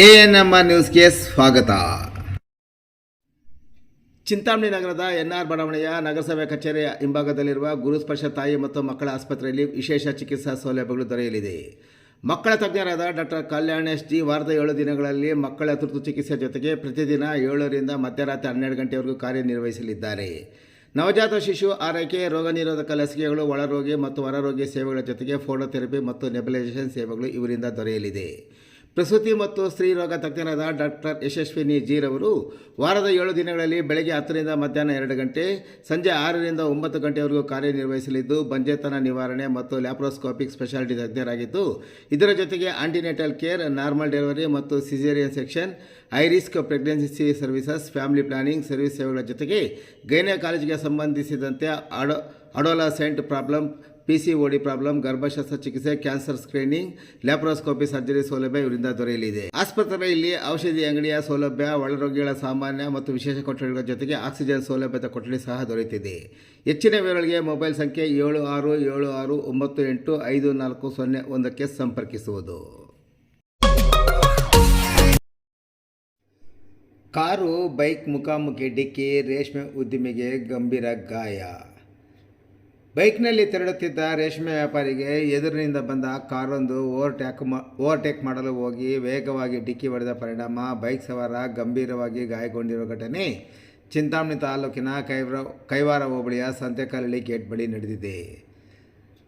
ANMR ನ್ಯೂಸ್ಗೆ ಸ್ವಾಗತ. ಚಿಂತಾಮಣಿ ನಗರದ ಎನ್ಆರ್ ಬಡಾವಣೆಯ ನಗರಸಭೆ ಕಚೇರಿಯ ಹಿಂಭಾಗದಲ್ಲಿರುವ ಗುರುಸ್ಪರ್ಶ ತಾಯಿ ಮತ್ತು ಮಕ್ಕಳ ಆಸ್ಪತ್ರೆಯಲ್ಲಿ ವಿಶೇಷ ಚಿಕಿತ್ಸಾ ಸೌಲಭ್ಯಗಳು ದೊರೆಯಲಿದೆ. ಮಕ್ಕಳ ತಜ್ಞರಾದ ಡಾಕ್ಟರ್ ಕಲ್ಯಾಣ್ ಎಸ್ ಜಿ ವಾರದ 7 ದಿನಗಳಲ್ಲಿ ಮಕ್ಕಳ ತುರ್ತು ಚಿಕಿತ್ಸೆ ಜೊತೆಗೆ ಪ್ರತಿದಿನ 7 ರಿಂದ ಮಧ್ಯರಾತ್ರಿ 12 ಗಂಟೆವರೆಗೂ ಕಾರ್ಯನಿರ್ವಹಿಸಲಿದ್ದಾರೆ. ನವಜಾತ ಶಿಶು ಆರೈಕೆ, ರೋಗ ನಿರೋಧಕ ಲಸಿಕೆಗಳು, ಒಳರೋಗಿ ಮತ್ತು ಹೊರರೋಗಿ ಸೇವೆಗಳ ಜೊತೆಗೆ ಫೋಟೋಥೆರಪಿ ಮತ್ತು ನೆಬುಲೈಸೇಷನ್ ಸೇವೆಗಳು ಇವರಿಂದ ದೊರೆಯಲಿದೆ. ಪ್ರಸೂತಿ ಮತ್ತು ಸ್ತ್ರೀ ರೋಗ ತಜ್ಞರಾದ ಡಾಕ್ಟರ್ ಯಶಸ್ವಿನಿ ಜೀರವರು ವಾರದ 7 ದಿನಗಳಲ್ಲಿ ಬೆಳಗ್ಗೆ 10 ರಿಂದ ಮಧ್ಯಾಹ್ನ 2 ಗಂಟೆ, ಸಂಜೆ 6 ರಿಂದ 9 ಗಂಟೆವರೆಗೂ ಕಾರ್ಯನಿರ್ವಹಿಸಲಿದ್ದು ಬಂಜೆತನ ನಿವಾರಣೆ ಮತ್ತು ಲ್ಯಾಪ್ರೋಸ್ಕೋಪಿಕ್ ಸ್ಪೆಷಾಲಿಟಿ ತಜ್ಞರಾಗಿದ್ದು, ಇದರ ಜೊತೆಗೆ ಆಂಟಿನೇಟಲ್ ಕೇರ್, ನಾರ್ಮಲ್ ಡೆಲಿವರಿ ಮತ್ತು caesarean section, high risk pregnancy services, family planning service ಸೇವೆಗಳ ಜೊತೆಗೆ ಗೈನಕಾಲಜಿಗೆ ಸಂಬಂಧಿಸಿದಂತೆ ಅಡೋಲಸೆಂಟ್ ಪ್ರಾಬ್ಲಮ್, PCOD ಪ್ರಾಬ್ಲಮ್, ಗರ್ಭಶಸ್ತ್ರ ಚಿಕಿತ್ಸೆ, ಕ್ಯಾನ್ಸರ್ ಸ್ಕ್ರೀನಿಂಗ್, ಲ್ಯಾಪ್ರೋಸ್ಕೋಪಿ ಸರ್ಜರಿ ಸೌಲಭ್ಯ ಇವರಿಂದ ದೊರೆಯಲಿದೆ. ಆಸ್ಪತ್ರೆಯಲ್ಲಿ ಔಷಧಿ ಅಂಗಡಿಯ ಸೌಲಭ್ಯ, ಒಳರೋಗಿಗಳ ಸಾಮಾನ್ಯ ಮತ್ತು ವಿಶೇಷ ಕೊಠಡಿಗಳ ಜೊತೆಗೆ ಆಕ್ಸಿಜನ್ ಸೌಲಭ್ಯದ ಕೊಠಡಿ ಸಹ ದೊರೆಯುತ್ತಿದೆ. ಹೆಚ್ಚಿನ ವಿವರಗಳಿಗೆ ಮೊಬೈಲ್ ಸಂಖ್ಯೆ 7676985401ಕ್ಕೆ ಸಂಪರ್ಕಿಸುವುದು. ಕಾರು ಬೈಕ್ ಮುಖಾಮುಖಿ ಡಿಕ್ಕಿ, ರೇಷ್ಮೆ ಉದ್ಯಮಿಗೆ ಗಂಭೀರ ಗಾಯ. ಬೈಕ್ನಲ್ಲಿ ತೆರಳುತ್ತಿದ್ದ ರೇಷ್ಮೆ ವ್ಯಾಪಾರಿಗೆ ಎದುರಿನಿಂದ ಬಂದ ಕಾರೊಂದು ಓವರ್ಟೇಕ್ ಮಾಡಲು ಹೋಗಿ ವೇಗವಾಗಿ ಡಿಕ್ಕಿ ಹೊಡೆದ ಪರಿಣಾಮ ಬೈಕ್ ಸವಾರ ಗಂಭೀರವಾಗಿ ಗಾಯಗೊಂಡಿರುವ ಘಟನೆ ಚಿಂತಾಮಣಿ ತಾಲೂಕಿನ ಕೈವಾರ ಹೋಬಳಿಯ ಸಂತೆಕಲ್ಲಹಳ್ಳಿ ಗೇಟ್ ಬಳಿ ನಡೆದಿದೆ.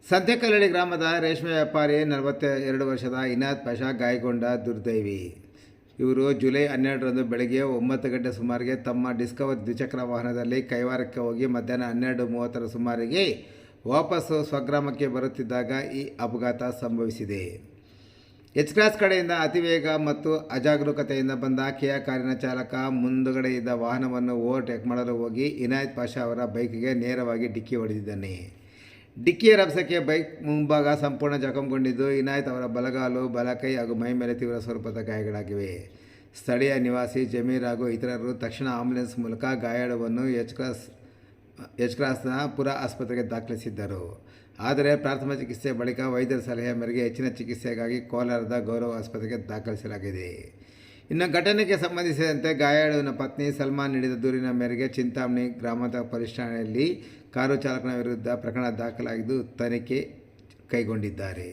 ಸಂತೆಕಲ್ಲಹಳ್ಳಿ ಗ್ರಾಮದ ರೇಷ್ಮೆ ವ್ಯಾಪಾರಿ 42 ವರ್ಷದ ಇನಾಯತ್ ಪಾಷಾ ಗಾಯಗೊಂಡ ದುರ್ದೈವಿ. ಇವರು ಜುಲೈ 12ರಂದು ಬೆಳಗ್ಗೆ 9 ಗಂಟೆ ಸುಮಾರಿಗೆ ತಮ್ಮ ಡಿಸ್ಕವರ್ ದ್ವಿಚಕ್ರ ವಾಹನದಲ್ಲಿ ಕೈವಾರಕ್ಕೆ ಹೋಗಿ ಮಧ್ಯಾಹ್ನ 12:30ರ ಸುಮಾರಿಗೆ ವಾಪಸ್ಸು ಸ್ವಗ್ರಾಮಕ್ಕೆ ಬರುತ್ತಿದ್ದಾಗ ಈ ಅಪಘಾತ ಸಂಭವಿಸಿದೆ. ಎಚ್ ಕ್ರಾಸ್ ಕಡೆಯಿಂದ ಅತಿವೇಗ ಮತ್ತು ಅಜಾಗರೂಕತೆಯಿಂದ ಬಂದ ಕಿಯಾ ಕಾರಿನ ಚಾಲಕ ಮುಂದುಗಡೆ ಇದ್ದ ವಾಹನವನ್ನು ಓವರ್ಟೇಕ್ ಮಾಡಲು ಹೋಗಿ ಇನಾಯತ್ ಪಾಷಾ ಅವರ ಬೈಕ್ಗೆ ನೇರವಾಗಿ ಡಿಕ್ಕಿ ಹೊಡೆದಿದ್ದಾನೆ. ಡಿಕ್ಕಿಯ ರಭಸಕ್ಕೆ ಬೈಕ್ ಮುಂಭಾಗ ಸಂಪೂರ್ಣ ಜಖಂಗೊಂಡಿದ್ದು, ಇನಾಯತ್ ಅವರ ಬಲಗಾಲು, ಬಲಕೈ ಹಾಗೂ ಮೈ ಮೇಲೆ ತೀವ್ರ ಸ್ವರೂಪದ ಗಾಯಗಳಾಗಿವೆ. ಸ್ಥಳೀಯ ನಿವಾಸಿ ಜಮೀರ್ ಹಾಗೂ ಇತರರು ತಕ್ಷಣ ಆಂಬ್ಯುಲೆನ್ಸ್ ಮೂಲಕ ಗಾಯಾಳುವನ್ನು ಎಚ್ ಕ್ರಾಸ್ನ ಪುರ ಆಸ್ಪತ್ರೆಗೆ ದಾಖಲಿಸಿದ್ದರು. ಆದರೆ ಪ್ರಾಥಮಿಕ ಚಿಕಿತ್ಸೆ ಬಳಿಕ ವೈದ್ಯರ ಸಲಹೆ ಮೇರೆಗೆ ಹೆಚ್ಚಿನ ಚಿಕಿತ್ಸೆಗಾಗಿ ಕೋಲಾರದ ಗೌರವ ಆಸ್ಪತ್ರೆಗೆ ದಾಖಲಿಸಲಾಗಿದೆ. ಇನ್ನು ಘಟನೆಗೆ ಸಂಬಂಧಿಸಿದಂತೆ ಗಾಯಾಳುವಿನ ಪತ್ನಿ ಸಲ್ಮಾನ್ ನೀಡಿದ ದೂರಿನ ಮೇರೆಗೆ ಚಿಂತಾಮಣಿ ಗ್ರಾಮಾಂತರ ಪೊಲೀಸ್ ಠಾಣೆಯಲ್ಲಿ ಕಾರು ಚಾಲಕನ ವಿರುದ್ಧ ಪ್ರಕರಣ ದಾಖಲಾಗಿದ್ದು ತನಿಖೆ ಕೈಗೊಂಡಿದ್ದಾರೆ.